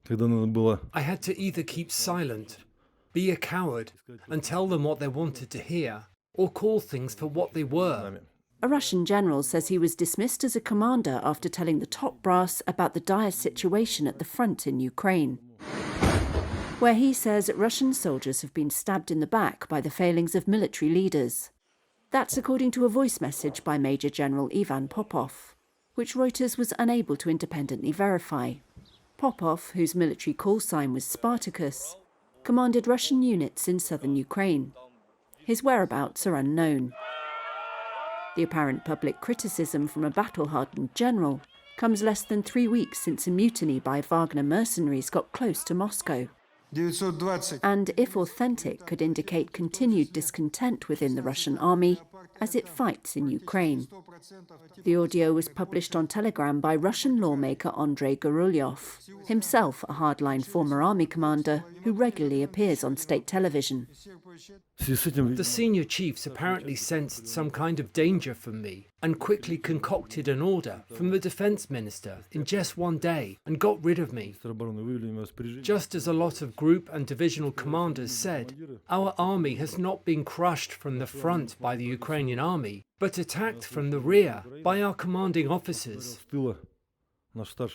I had to either keep silent, be a coward, and tell them what they wanted to hear, or call things for what they were. A Russian general says he was dismissed as a commander after telling the top brass about the dire situation at the front in Ukraine, where he says Russian soldiers have been stabbed in the back by the failings of military leaders. That's according to a voice message by Major General Ivan Popov, which Reuters was unable to independently verify. Popov, whose military call sign was Spartacus, commanded Russian units in southern Ukraine. His whereabouts are unknown. The apparent public criticism from a battle-hardened general comes less than 3 weeks since a mutiny by Wagner mercenaries got close to Moscow. And, if authentic, could indicate continued discontent within the Russian army as it fights in Ukraine. The audio was published on Telegram by Russian lawmaker Andrei Gurulyov, himself a hardline former army commander who regularly appears on state television. The senior chiefs apparently sensed some kind of danger from me and quickly concocted an order from the defense minister in just one day and got rid of me. Just as a lot of group and divisional commanders said, our army has not been crushed from the front by the Ukrainian army, but attacked from the rear by our commanding officers.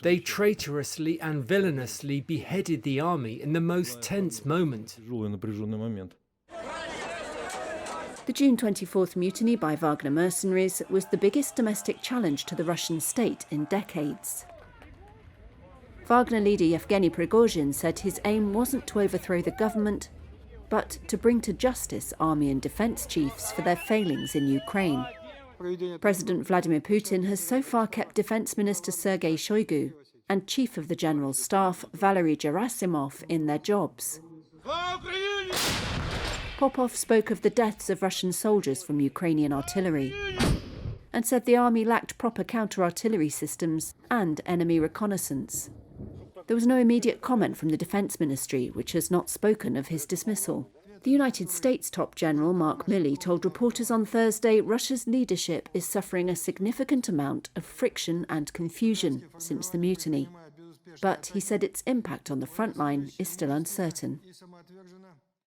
They traitorously and villainously beheaded the army in the most tense moment. The June 24th mutiny by Wagner mercenaries was the biggest domestic challenge to the Russian state in decades. Wagner leader Yevgeny Prigozhin said his aim wasn't to overthrow the government, but to bring to justice army and defense chiefs for their failings in Ukraine. President Vladimir Putin has so far kept Defense Minister Sergei Shoigu and Chief of the General Staff Valery Gerasimov in their jobs. Popov spoke of the deaths of Russian soldiers from Ukrainian artillery and said the army lacked proper counter-artillery systems and enemy reconnaissance. There was no immediate comment from the Defense Ministry, which has not spoken of his dismissal. The United States top general Mark Milley told reporters on Thursday Russia's leadership is suffering a significant amount of friction and confusion since the mutiny. But he said its impact on the front line is still uncertain.